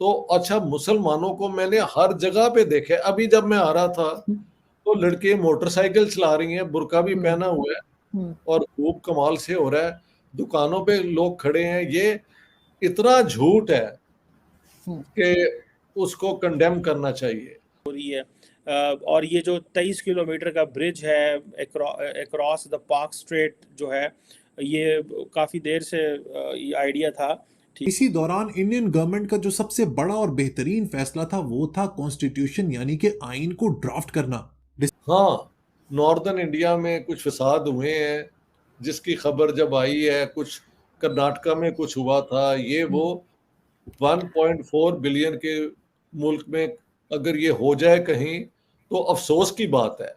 तो अच्छा, मुसलमानों को मैंने हर जगह पे देखे। अभी जब मैं आ रहा था तो लड़के मोटरसाइकिल चला रही हैं, बुर्का भी हम्म। पहना हुआ है, हम्म। और खूब कमाल से हो रहा है। दुकानों पे लोग खड़े हैं। ये इतना झूठ है हम्म। कि उसको कंडेम करना चाहिए। हो रही है। और ये जो 23 किलोमीटर का ब्रिज है अक्रॉस द पार्क स्ट्रेट जो है, ये काफ़ी देर से ये आइडिया था। इसी दौरान इंडियन गवर्नमेंट का जो सबसे बड़ा और बेहतरीन फैसला था वो था कॉन्स्टिट्यूशन यानी कि आइन को ड्राफ्ट करना। हाँ, नॉर्दर्न इंडिया में कुछ फसाद हुए हैं, जिसकी खबर जब आई है, कुछ कर्नाटका में कुछ हुआ था, ये वो 1.4 बिलियन के मुल्क में अगर ये हो जाए कहीं तो अफसोस की बात है।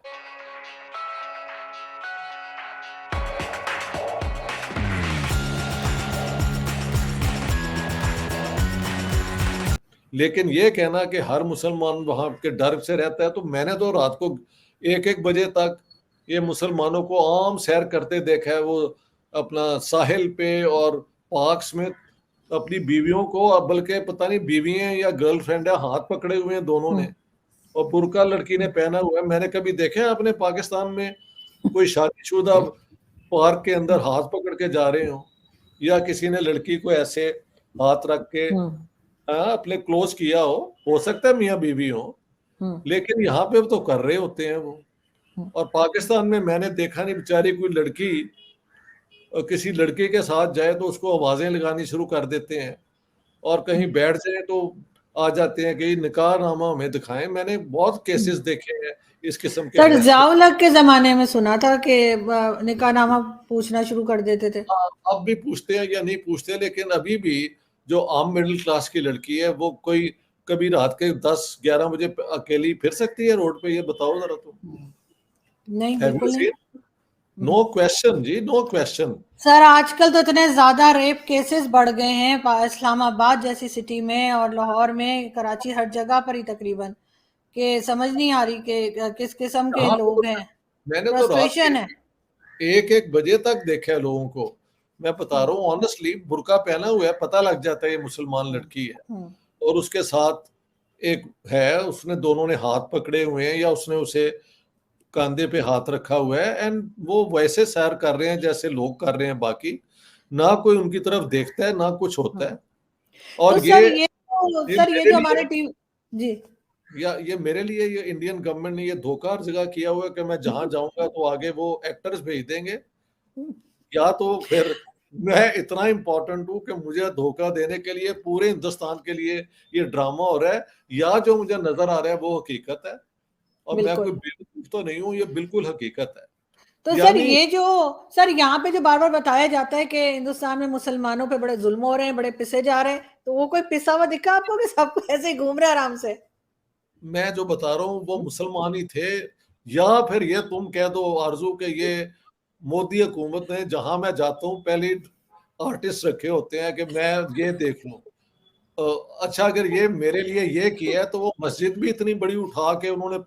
लेकिन ये कहना कि हर मुसलमान वहां के डर से रहता है, तो मैंने तो रात को 1-1 बजे तक ये मुसलमानों को आम सैर करते देखा है। वो अपना साहिल पे और पार्क्स में अपनी बीवियों को, अब बल्कि पता नहीं बीवी हैं या गर्लफ्रेंड है, हाथ पकड़े हुए हैं दोनों ने, और बुर्का लड़की ने पहना हुआ है। मैंने कभी देखे हैं अपने पाकिस्तान में कोई शादीशुदा पार्क के अंदर हाथ पकड़ के जा रहे हो, या किसी ने लड़की को ऐसे हाथ रख के अपने क्लोज किया हो सकता है मियाँ बीवी हो, लेकिन यहाँ पे तो कर रहे होते हैं वो। और पाकिस्तान में मैंने देखा नहीं, बेचारी कोई लड़की किसी लड़के के साथ जाए तो उसको आवाजें लगानी शुरू कर देते हैं, और कहीं बैठ जाए तो आ जाते हैं कि निकाहनामा हमें दिखाएं। मैंने बहुत केसेस देखे हैं इस किस्म के सर, फैसले। जावलक के जमाने में सुना था कि निकाहनामा पूछना शुरू कर देते थे। अब भी पूछते हैं या नहीं पूछते, लेकिन अभी भी जो आम मिडिल क्लास की लड़की है, वो कोई कभी रात के 10-11 बजे अकेली फिर सकती है रोड पे? ये बताओ जरा तुम। नहीं, बिल्कुल नहीं। नो क्वेश्चन जी, नो क्वेश्चन। सर, आजकल तो इतने ज्यादा रेप केसेस बढ़ गए हैं इस्लामाबाद जैसी सिटी में और लाहौर में, कराची, हर जगह पर ही तकरीबन, कि समझ नहीं आ रही कि किस किस्म के हाँ, लोग हैं। मैंने तो रात फ्रस्ट्रेशन है। के 1-1 बजे तक देखा है लोगों को। मैं बता रहा हूँ ऑनेस्टली, बुर्का पहना हुआ है, पता लग जाता है ये मुसलमान लड़की है। और उसके साथ एक है, उसने, दोनों ने हाथ पकड़े हुए हैं, या उसने उसे कंधे पे हाथ रखा हुआ है, एंड वो वैसे सैर कर रहे हैं जैसे लोग कर रहे हैं बाकी। ना कोई उनकी तरफ देखता है, ना कुछ होता है। तो और सर ये मेरे जो लिए, हमारे टीम। जी। या ये मेरे लिए, ये इंडियन गवर्नमेंट ने ये धोखा हर जगह किया हुआ है कि मैं जहां जाऊंगा तो आगे वो एक्टर्स भेज देंगे, या तो फिर मैं इतना इम्पोर्टेंट हूँ कि मुझे धोखा देने के लिए पूरे हिंदुस्तान के लिए ये ड्रामा हो रहा है, या जो मुझे नजर आ रहा है वो हकीकत है। और मैं कोई बिल्कुल। बेवकूफ तो नहीं हूँ, ये बिल्कुल हकीकत है। तो सर, यानी सर यहाँ पे जो बार बार बताया जाता है कि हिंदुस्तान में मुसलमानों पे बड़े जुल्म हो रहे हैं, बड़े पिसे जा रहे हैं, तो वो कोई पिसा हुआ दिखा आपको कि सब ऐसे ही घूम रहे हैं आराम से? मैं जो बता रहा हूँ वो मुसलमान ही थे, या फिर ये तुम कह दो आरजू के ये मोदी हुकूमत ने जहां मैं जाता हूँ पहले आर्टिस्ट रखे होते हैं कि मैं ये देख लूं। अच्छा, अगर ये मेरे लिए ये किया है, तो वो मस्जिद भी इतनी बड़ी उठा के उन्होंने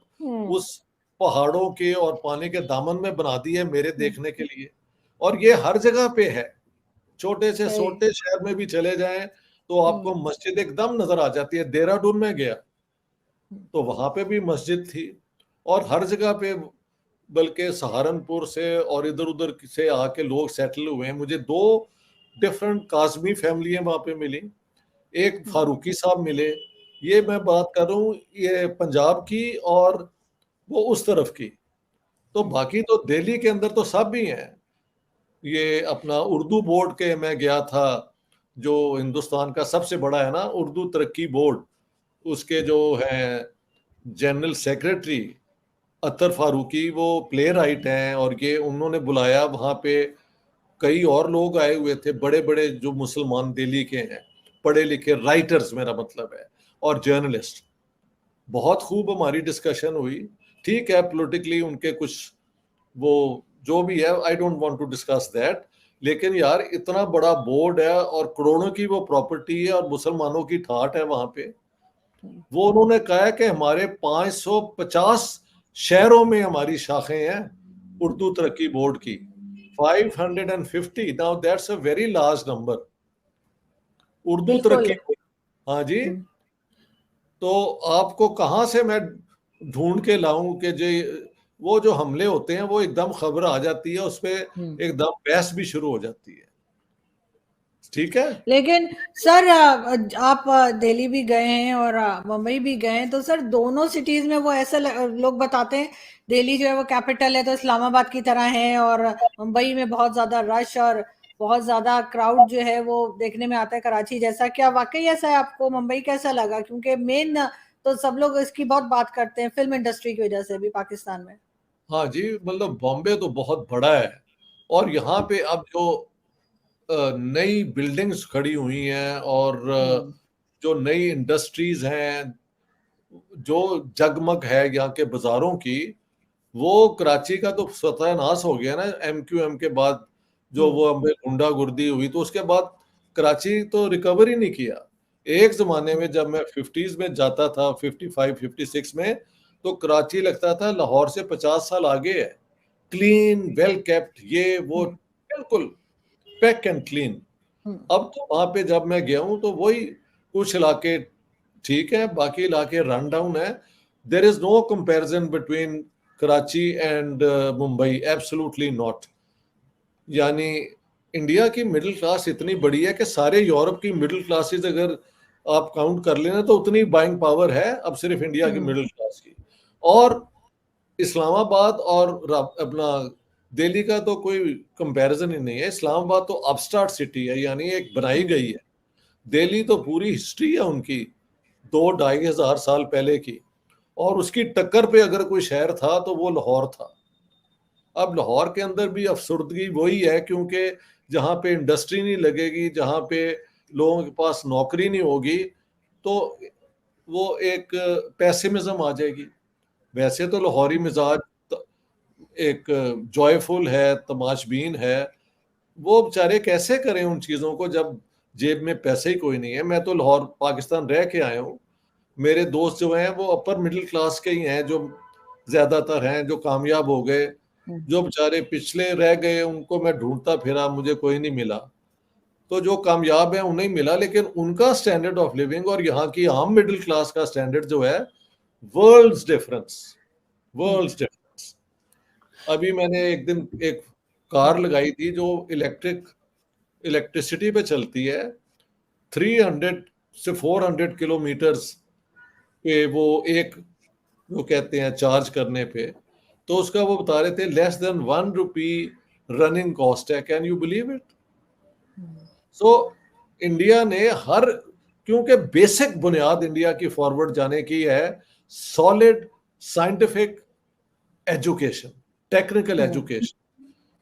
उस पहाड़ों के और पानी के दामन में बना दी है मेरे देखने के लिए। और ये हर जगह पे है, छोटे से सही। छोटे शहर में भी चले जाएं तो आपको मस्जिद एकदम नजर आ जाती है। देहरादून में गया तो वहां पे भी मस्जिद थी, और हर जगह पे, बल्कि सहारनपुर से और इधर उधर से आके लोग सेटल हुए हैं। मुझे 2 डिफरेंट काजमी फैमिलियां वहां पे मिली, एक फारूकी साहब मिले। ये मैं बात कर रहा हूँ ये पंजाब की, और वो उस तरफ की। तो बाकी तो दिल्ली के अंदर तो सब भी हैं। ये अपना उर्दू बोर्ड के मैं गया था, जो हिंदुस्तान का सबसे बड़ा है ना, उर्दू तरक्की बोर्ड, उसके जो हैं जनरल सेक्रेटरी अतर फारूकी, वो प्ले राइट हैं, और ये उन्होंने बुलाया वहाँ पे। कई और लोग आए हुए थे, बड़े बड़े जो मुसलमान दिल्ली के हैं, पढ़े लिखे राइटर्स मेरा मतलब है, और जर्नलिस्ट। बहुत खूब हमारी डिस्कशन हुई। ठीक है, पॉलिटिकली उनके कुछ वो जो भी है, I don't want to discuss that. लेकिन यार, इतना बड़ा बोर्ड है और करोड़ों की वो प्रॉपर्टी है और मुसलमानों की ठाट है वहां पे। वो उन्होंने कहा है कि हमारे 550 शहरों में हमारी शाखें हैं उर्दू तरक्की बोर्ड की। 550, now that's a very large number. Urdu बिल्कुल। तरक्की, हाँ जी, तो आपको कहाँ से मैं ढूंढ के लाऊं कि जो वो जो हमले होते हैं वो एकदम खबर आ जाती है, उस पे एकदम बहस भी शुरू हो जाती है। ठीक है। लेकिन सर आप दिल्ली भी गए हैं और मुंबई भी गए हैं, तो सर दोनों सिटीज में वो ऐसा लोग बताते हैं दिल्ली जो है वो कैपिटल है तो इस्लामाबाद की तरह है, और मुंबई में बहुत ज्यादा रश और बहुत ज्यादा क्राउड जो है वो देखने में आता है कराची जैसा। क्या वाकई ऐसा है? आपको मुंबई कैसा लगा? क्योंकि मेन तो सब लोग इसकी बहुत बात करते हैं फिल्म इंडस्ट्री की वजह से भी पाकिस्तान में। हाँ जी, मतलब बॉम्बे तो बहुत बड़ा है, और यहाँ पे अब जो नई बिल्डिंग्स खड़ी हुई हैं और जो नई इंडस्ट्रीज हैं, जो जगमग है यहाँ के बाजारों की, वो कराची का तो सत्यानाश हो गया ना MQM के बाद। जो वो हमें गुंडागर्दी हुई तो उसके बाद कराची तो रिकवर ही नहीं किया। एक जमाने में जब मैं 50s में जाता था, 55 56 में, तो कराची लगता था लाहौर से 50 साल आगे है। क्लीन, वेल केप्ट, ये वो, बिल्कुल पैक एंड क्लीन। अब तो वहां पे जब मैं गया हूं तो वही कुछ इलाके ठीक है, बाकी इलाके रन डाउन है। There is no comparison between Karachi and Mumbai, absolutely not. यानी इंडिया की मिडिल क्लास इतनी बड़ी है कि सारे यूरोप की मिडिल क्लासेस अगर आप काउंट कर लेना तो उतनी बाइंग पावर है अब सिर्फ इंडिया की मिडिल क्लास की। और इस्लामाबाद और अपना दिल्ली का तो कोई कंपैरिजन ही नहीं है। इस्लामाबाद तो अपस्टार्ट सिटी है, यानी एक बनाई गई है। दिल्ली तो पूरी हिस्ट्री है उनकी 2-2.5 हजार साल पहले की, और उसकी टक्कर पे अगर कोई शहर था तो वो लाहौर था। अब लाहौर के अंदर भी अफसुर्दगी वही है, क्योंकि जहाँ पे इंडस्ट्री नहीं लगेगी, जहाँ पे लोगों के पास नौकरी नहीं होगी, तो वो एक पैसिमिज्म आ जाएगी। वैसे तो लाहौरी मिजाज एक जॉयफुल है, तमाशबीन है। वो बेचारे कैसे करें उन चीज़ों को जब जेब में पैसे ही कोई नहीं है। मैं तो लाहौर पाकिस्तान रह के आया हूँ, मेरे दोस्त जो हैं वो अपर मिडिल क्लास के ही हैं, जो ज़्यादातर हैं, जो कामयाब हो गए। जो बेचारे पिछले रह गए उनको मैं ढूंढता फिरा, मुझे कोई नहीं मिला। तो जो कामयाब है उन्हें मिला, लेकिन उनका स्टैंडर्ड ऑफ लिविंग और यहाँ की आम मिडिल क्लास का स्टैंडर्ड जो है, वर्ल्ड्स डिफरेंस। अभी मैंने एक दिन एक कार लगाई थी जो इलेक्ट्रिसिटी पे चलती है। 300 से 400 किलोमीटर्स पे वो एक, वो कहते हैं चार्ज करने पे, तो उसका वो बता रहे थे लेस देन 1 रुपी रनिंग कॉस्ट है। Can you believe it? So India ने हर, क्योंकि बेसिक बुनियाद इंडिया की फॉरवर्ड जाने की है, solid scientific education, technical education.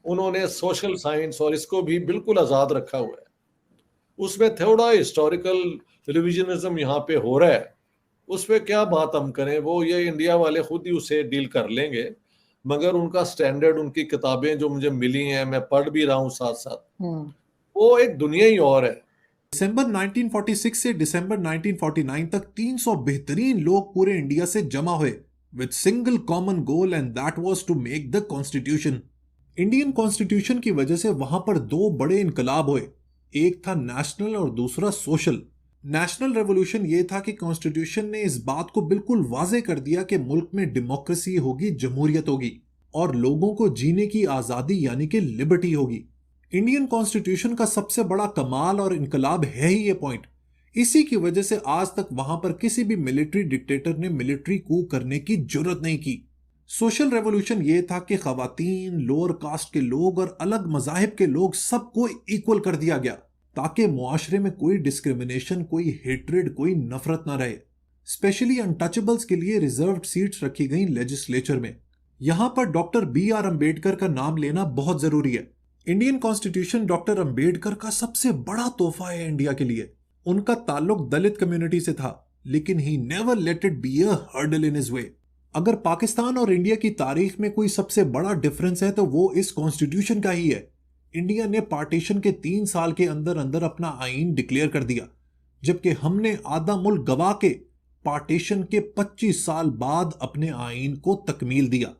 उन्होंने सोशल साइंस और इसको भी बिल्कुल आजाद रखा हुआ है। उसमें थोड़ा हिस्टोरिकल रिविजनिज्म यहाँ पे हो रहा है, उस पर क्या बात हम करें, वो ये इंडिया वाले खुद ही उसे डील कर लेंगे। मगर उनका स्टैंडर्ड, उनकी किताबें जो मुझे मिली हैं, मैं पढ़ भी रहा हूँ साथ साथ, वो एक दुनिया ही और है। दिसंबर 1946 से दिसंबर 1949 तक 300 बेहतरीन लोग पूरे इंडिया से जमा हुए with single common goal and that was to make the constitution। Indian constitution की वजह से वहां पर दो बड़े इनकलाब हुए, एक था नेशनल और दूसरा सोशल। नेशनल रेवोल्यूशन ये था कि कॉन्स्टिट्यूशन ने इस बात को बिल्कुल वाजे कर दिया कि मुल्क में डेमोक्रेसी होगी, जमहूरियत होगी और लोगों को जीने की आजादी यानी कि लिबर्टी होगी। इंडियन कॉन्स्टिट्यूशन का सबसे बड़ा कमाल और इनकलाब है ही ये पॉइंट। इसी की वजह से आज तक वहां पर किसी भी मिलिट्री डिक्टेटर ने मिलिट्री कू करने की जरूरत नहीं की। सोशल रेवोल्यूशन ये था कि खवातीन, लोअर कास्ट के लोग और अलग मजाहिब के लोग सबको इक्वल कर दिया गया, ताकि मुआशरे में कोई डिस्क्रिमिनेशन, कोई हेट्रेड, कोई नफरत ना रहे। स्पेशली अनटचेबल्स के लिए रिजर्व्ड सीट्स रखी गई लेजिस्लेचर में। यहां पर डॉक्टर BR अम्बेडकर का नाम लेना बहुत जरूरी है। इंडियन कॉन्स्टिट्यूशन डॉक्टर अम्बेडकर का सबसे बड़ा तोहफा है इंडिया के लिए। उनका ताल्लुक दलित कम्युनिटी से था, लेकिन he never let it be a hurdle in his way. अगर पाकिस्तान और इंडिया की तारीख में कोई सबसे बड़ा डिफरेंस है तो वो इस कॉन्स्टिट्यूशन का ही है। इंडिया ने पार्टीशन के 3 साल के अंदर अंदर अपना आईन डिक्लेयर कर दिया, जबकि हमने आधा मुल्क गवा के पार्टीशन के 25 साल बाद अपने आईन को तकमील दिया।